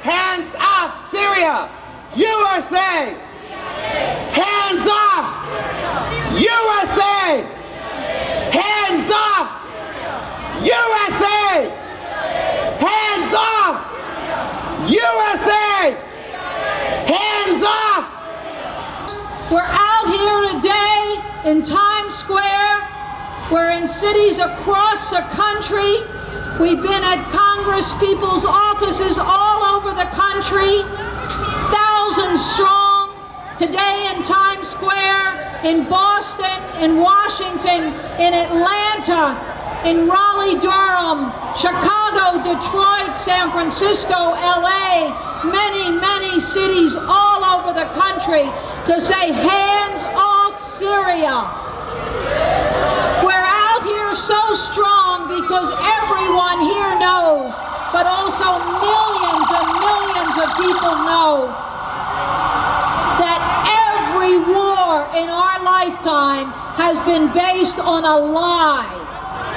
Hands off Syria! USA! Hands off! USA! Hands off! USA! Hands off! USA! Hands off! We're out here today in Times Square. We're in cities across the country. We've been at Congress people's offices all over the country, thousands strong. Today in Times Square, in Boston, in Washington, in Atlanta, in Raleigh, Durham, Chicago, Detroit, San Francisco, LA, many cities all over the country to say, hands off Syria. We're out here so strong because everyone here knows, but also millions and millions of people know that every war in our lifetime has been based on a lie.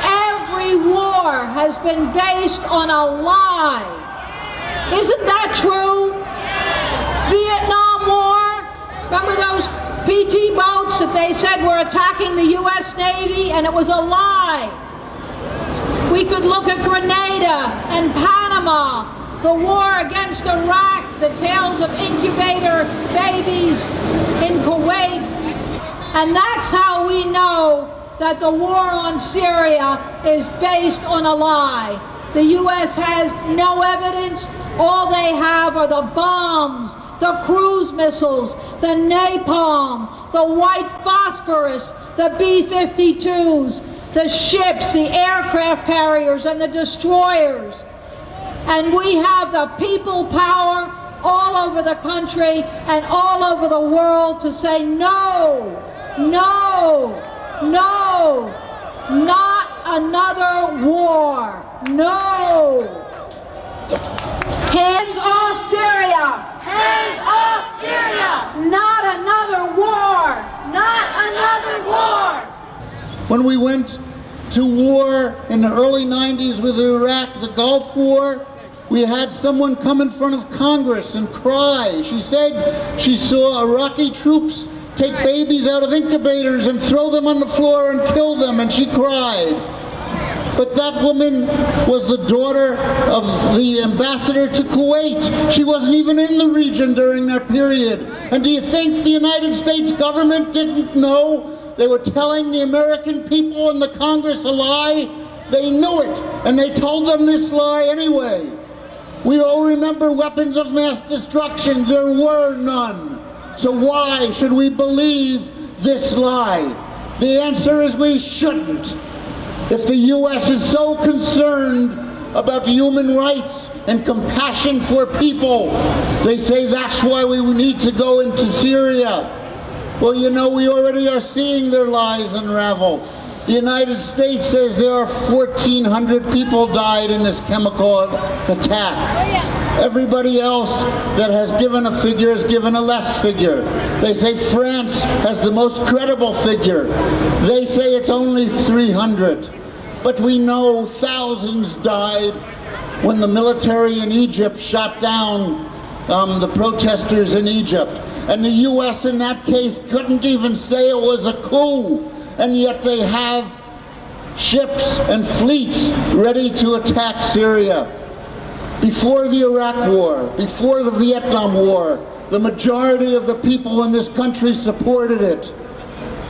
Every war has been based on a lie. Isn't that true? Vietnam War, remember those PT boats that they said were attacking the U.S. Navy, and it was a lie. We could look at Grenada and Panama, the war against Iraq, the tales of incubator babies in Kuwait, and that's how we know that the war on Syria is based on a lie. The U.S. has no evidence. All they have are the bombs, the cruise missiles, the napalm, the white phosphorus, the B-52s, the ships, the aircraft carriers, and the destroyers. And we have the people power all over the country and all over the world to say no, no, no, not another war, no. Hands off Syria! Hands off Syria! Not another war! Not another war! When we went to war in the early 90s with Iraq, the Gulf War, we had someone come in front of Congress and cry. She said she saw Iraqi troops take babies out of incubators and throw them on the floor and kill them, and she cried. But that woman was the daughter of the ambassador to Kuwait. She wasn't even in the region during that period. And do you think the United States government didn't know they were telling the American people and the Congress a lie? They knew it, and they told them this lie anyway. We all remember weapons of mass destruction. There were none. So why should we believe this lie? The answer is we shouldn't. If the U.S. is so concerned about human rights and compassion for people, they say that's why we need to go into Syria. Well, you know, we already are seeing their lies unravel. The United States says there are 1,400 people died in this chemical attack. Everybody else that has given a figure has given a less figure. They say France has the most credible figure. They say it's only 300. But we know thousands died when the military in Egypt shot down the protesters in Egypt. And the U.S. in that case couldn't even say it was a coup. And yet they have ships and fleets ready to attack Syria. Before the Iraq War, before the Vietnam War, the majority of the people in this country supported it.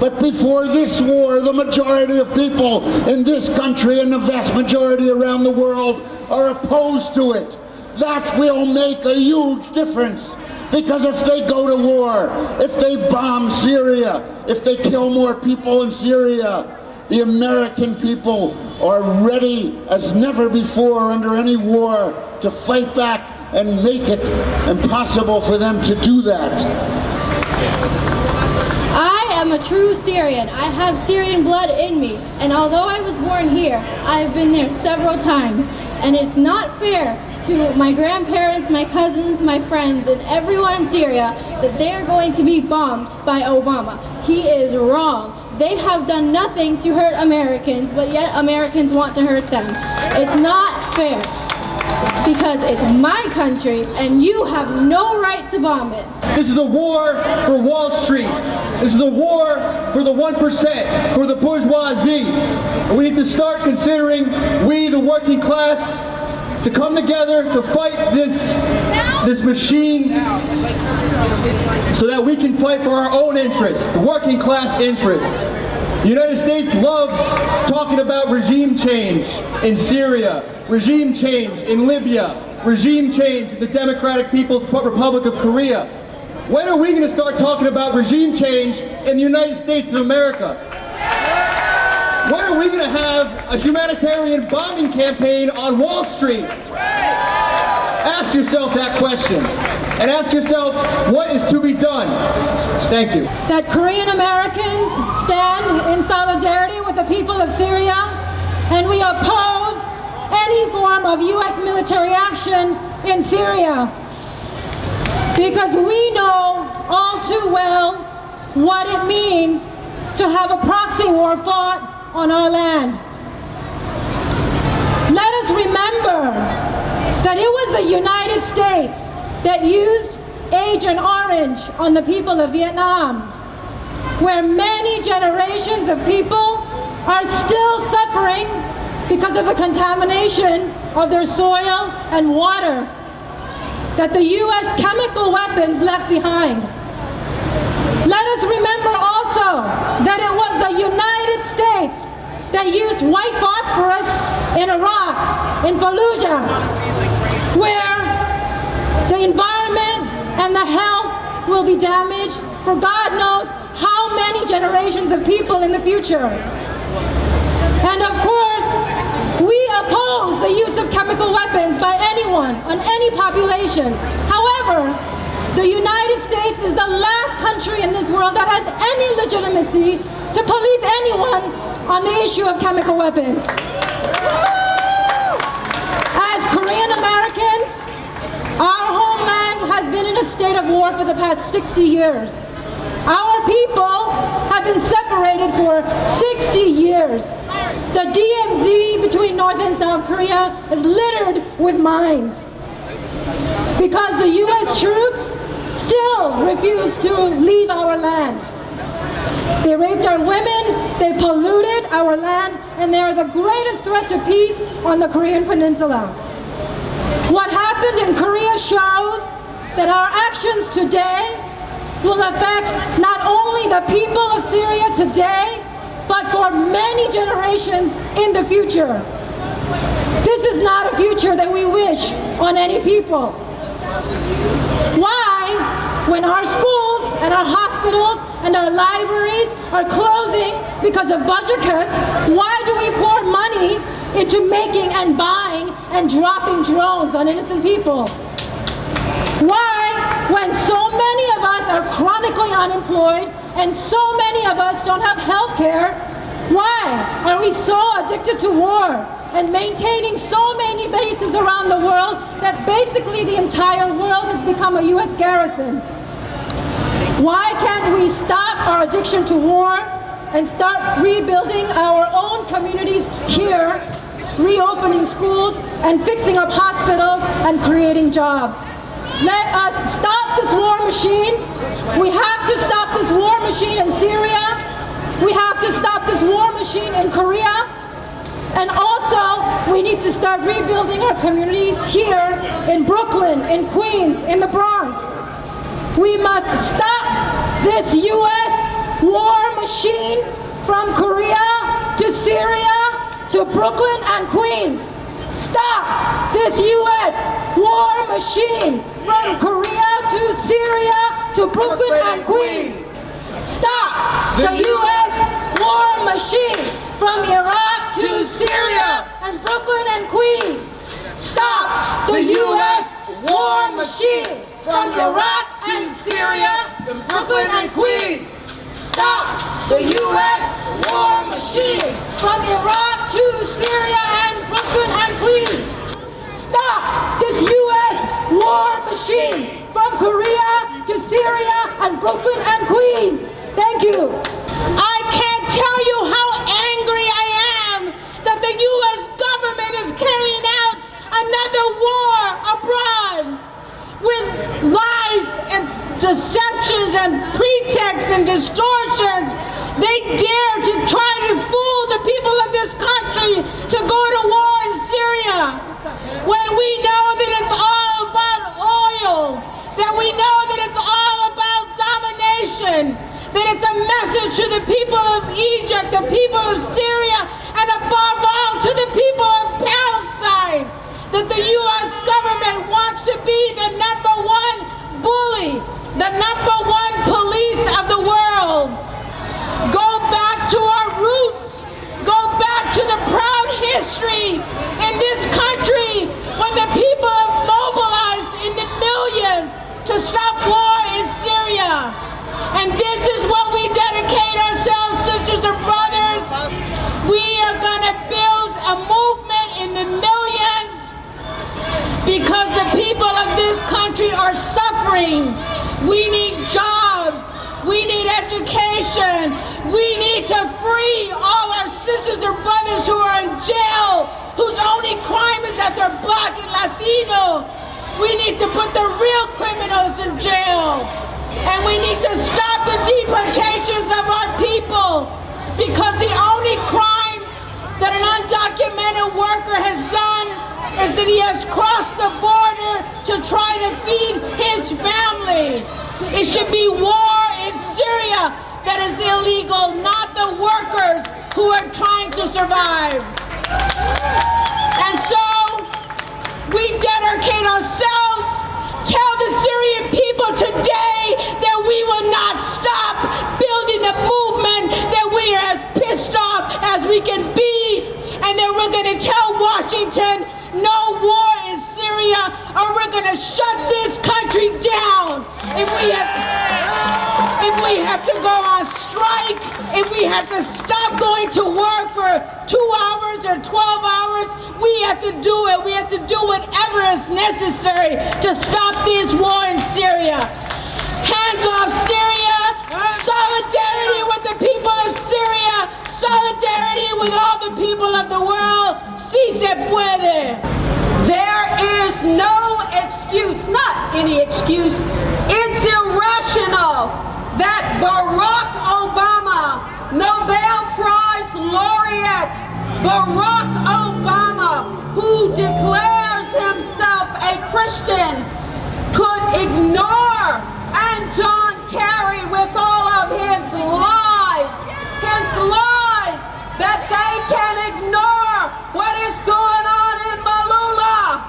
But before this war, the majority of people in this country and the vast majority around the world are opposed to it. That will make a huge difference. Because if they go to war, if they bomb Syria, if they kill more people in Syria, the American people are ready as never before under any war to fight back and make it impossible for them to do that. I am a true Syrian. I have Syrian blood in me, and although I was born here, I have been there several times, and it's not fair to my grandparents, my cousins, my friends, and everyone in Syria that they are going to be bombed by Obama. He is wrong. They have done nothing to hurt Americans, but yet Americans want to hurt them. It's not fair. because it's my country and you have no right to bomb it. This is a war for Wall Street. This is a war for the 1%, for the bourgeoisie. And we need to start considering we, the working class, to come together to fight this machine so that we can fight for our own interests, the working class interests. The United States loves talking about regime change in Syria, regime change in Libya, regime change in the Democratic People's Republic of Korea. When are we going to start talking about regime change in the United States of America? When are we going to have a humanitarian bombing campaign on Wall Street? Ask yourself that question. And ask yourself what is to be done. Thank you. That Korean Americans stand in solidarity with the people of Syria, and we oppose any form of U.S. military action in Syria, because we know all too well what it means to have a proxy war fought on our land. Let us remember that it was the United States that used Agent Orange on the people of Vietnam, where many generations of people are still suffering because of the contamination of their soil and water that the U.S. chemical weapons left behind. Let us remember also that it was the United States that used white phosphorus in Iraq, in Fallujah, where the environment and the health will be damaged for God knows how many generations of people in the future. And of course, we oppose the use of chemical weapons by anyone on any population. However, the United States is the last country in this world that has any legitimacy to police anyone on the issue of chemical weapons. As Korean Americans, our homeland has been in a state of war for the past 60 years. Our people have been separated for 60 years. The DMZ between North and South Korea is littered with mines because the U.S. troops still refuse to leave our land. They raped our women, they polluted our land, and they are the greatest threat to peace on the Korean Peninsula. What happened in Korea shows that our actions today will affect not only the people of Syria today, but for many generations in the future. This is not a future that we wish on any people. Why, when our schools and our hospitals and our libraries are closing because of budget cuts, why do we pour money into making and buying and dropping drones on innocent people? Why, when so many of us are chronically unemployed and so many of us don't have health care, why are we so addicted to war and maintaining so many bases around the world that basically the entire world has become a U.S. garrison? Why can't we stop our addiction to war and start rebuilding our own communities here, reopening schools and fixing up hospitals and creating jobs? Let us stop this war machine. We have to stop this war machine in Syria. We have to stop this war machine in Korea. And also, we need to start rebuilding our communities here in Brooklyn, in Queens, in the Bronx. We must stop this U.S. war machine from Korea to Syria to Brooklyn and Queens. Stop this U.S. war machine from Korea to Syria to Brooklyn and Queens. Stop the U.S. war machine from Iraq to Syria and Brooklyn and Queens. Stop the U.S. war machine from Iraq and Syria and Brooklyn and Queens. Stop the U.S. war machine from Iraq to Syria and Brooklyn and Queens. Stop this U.S. war machine from Korea to Syria and Brooklyn and Queens. Thank you. I can't tell you how angry I am that the U.S. government is carrying out another with lies and deceptions and pretexts and distortions. They dare to try to fool the people of this country to go to war in Syria, when we know that it's all about oil, that we know that it's all about domination, that it's a message to the people of Egypt, the people of Syria, and above all to the people of Palestine, that the U.S. government wants to be the #1 bully, the #1 police of the world. Go back to our roots. Go back to the proud history in this country when the people have mobilized in the millions to stop war in Syria. And this is what we dedicate ourselves, sisters and brothers. We are going to build a movement in the millions because the people of this country are suffering. We need jobs. We need education. We need to free all our sisters and brothers who are in jail, whose only crime is that they're black and Latino. We need to put the real criminals in jail. And we need to stop the deportations of our people, because the only crime that an undocumented worker has done is that he has crossed the border to try to feed his family. It should be war in Syria that is illegal, not the workers who are trying to survive. And so we dedicate ourselves. Tell the Syrian people today that we will not stop building the movement, that we are as pissed off as we can be, and that we're going to tell Washington no war in Syria, or we're going to shut this country down. If we have to go on strike, if we have to stop going to work for 2 hours or 12 hours, we have to do it. We have to do whatever is necessary to stop this war in Syria. Hands off Syria. Solidarity with the people of Syria. Solidarity with all the people of the world. Si se puede. There is no excuse, not any excuse. It's irrational that Barack Obama, Nobel Prize laureate, Barack Obama, who declares himself a Christian, could ignore, and John Kerry with all of his lies, that they can ignore what is going on in Malula.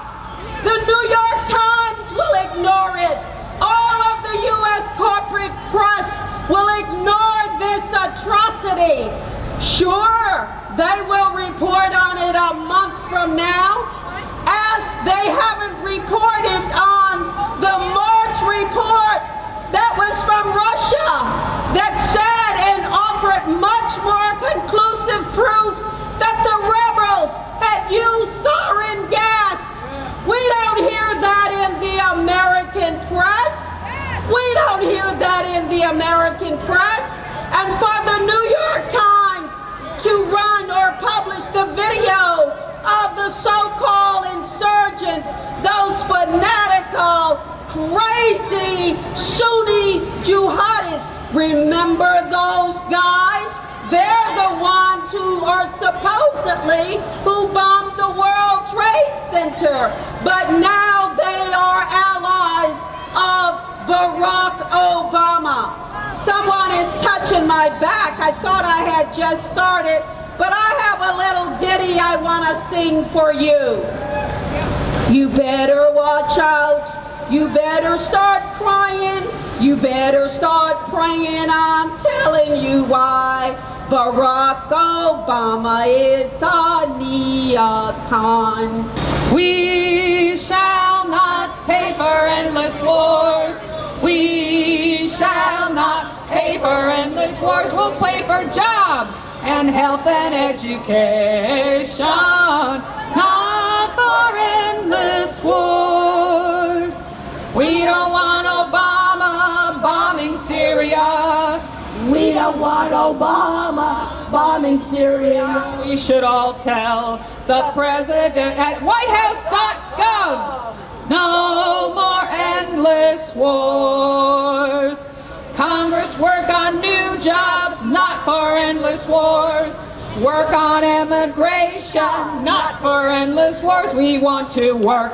The New York Times will ignore it. All of the U.S. corporate press will ignore this atrocity. Sure, they will report on it a month from now, as they haven't reported on the March report that was from Russia that said and offered much more conclusive proof that the rebels had used sarin gas. We don't hear that in the American press. We don't hear that in the American press. And for the New York Times to run or publish the video of the so-called insurgents, those fanatical, crazy Sunni jihadists, remember those guys? They're the ones who are who bombed the World Trade Center, but now they are allies of Barack Obama. Someone is touching my back. I thought I had just started, but I have a little ditty I want to sing for you. You better watch out. You better start crying. You better start praying. I'm telling you why. Barack Obama is a neocon. We shall not pay for endless wars. We shall not pay for endless wars. We'll pay for jobs and health and education, not for endless wars. We don't want Obama bombing Syria. We don't want Obama bombing Syria. We should all tell the president at whitehouse.gov, no more endless wars. Congress, work on new jobs, not for endless wars. Work on immigration, not for endless wars. We want to work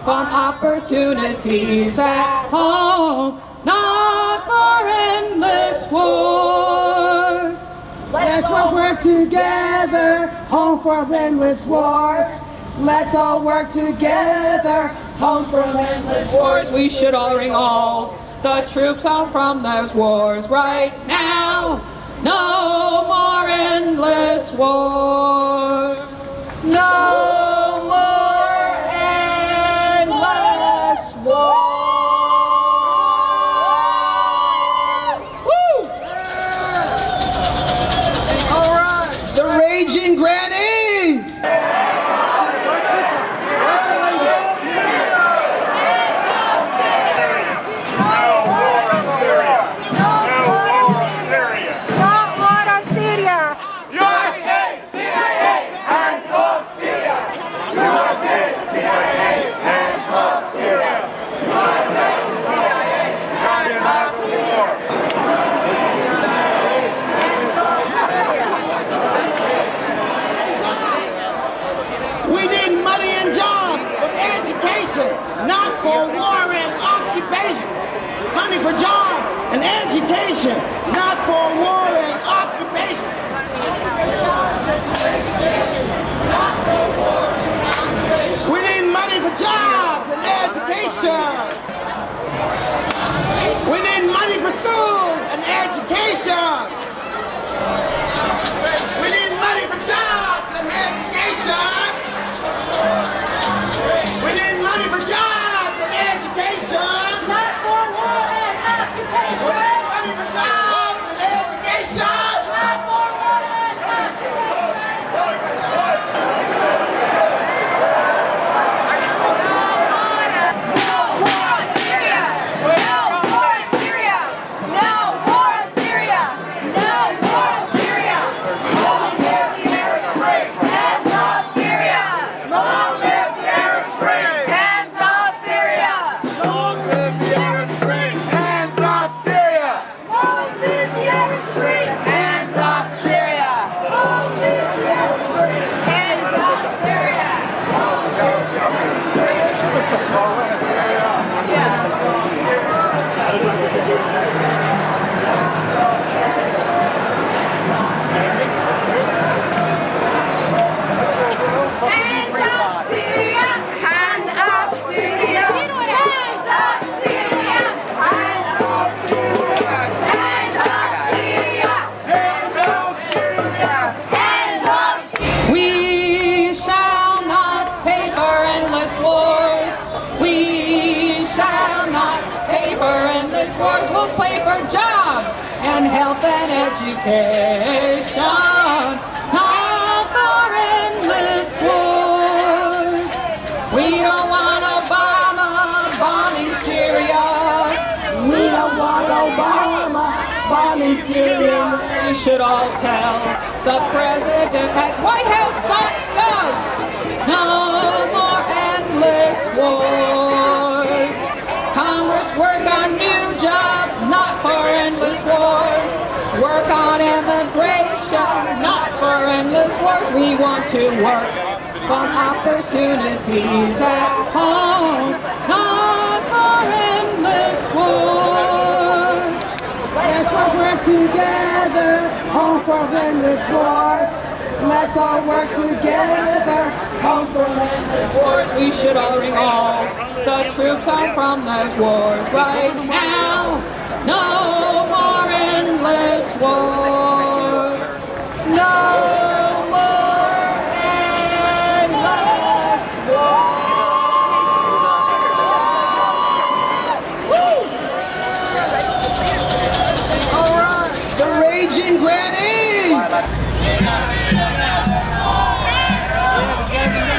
on opportunities at home, not for endless wars. Let's all work together, home for endless wars. Let's all work together, home for endless wars. We should all bring all the troops home from those wars right now. No more endless wars. No more endless wars. Woo! All right. The raging grannies! Not for war and occupation. Money for jobs and education. Not for war and occupation. We need money for jobs and education. We need money for schools and education. We need money for jobs and education. We need money for jobs and education. Not for war and occupation. We need money for jobs and education. Not for war and wars. We'll play for jobs and health and education. Not for endless wars. We don't want Obama bombing Syria. We don't want Obama bombing Syria. We should all tell the president at whitehouse.gov. No more endless wars. Congress, work on new jobs, not for endless wars. Work on immigration, not for endless wars. We want to work on opportunities at home, not for endless wars. Let's all work together, home for endless wars. Let's all work together, home for endless wars. We should all bring all the troops home from those wars right now. No more endless wars. No more endless wars. Woo! All right, the raging grannies! Syria!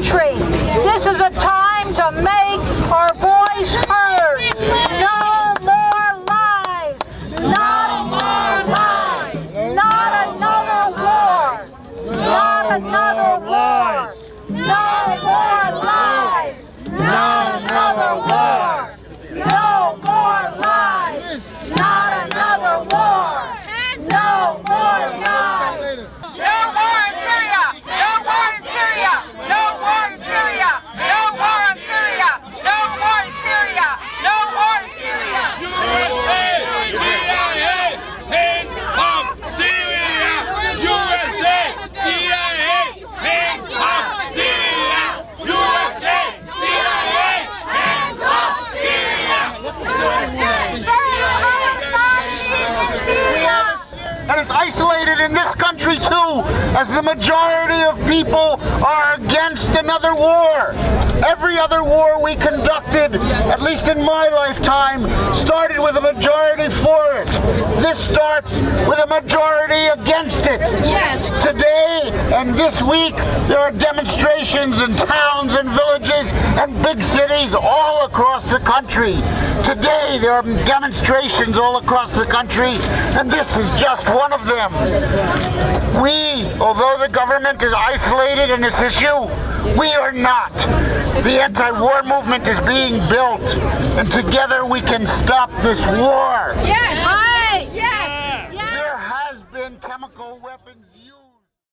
country. This is a time to make our voice heard. No more lies. Not more lies. Not another war. Not another war. No more lies. Not another war. No more lies. Not another war. No more lies. No war in Syria! No war in Syria! No war in Syria! No war in Syria! No war in Syria! No war in Syria! USA! CIA! Hands off Syria! USA! CIA! Hands off Syria! USA! CIA! Hands off Syria! And it's isolated in this country too, as the majority of people are against another war. Every other war we conducted, at least in my lifetime, started with a majority for it. This starts with a majority against it. Yes. Today and this week, there are demonstrations in towns and villages and big cities all across the country. Today, there are demonstrations all across the country, and this is just one of them. We, although the government is isolated in this issue, we are not. The anti-war movement is being built, and together we can stop this war. Yes.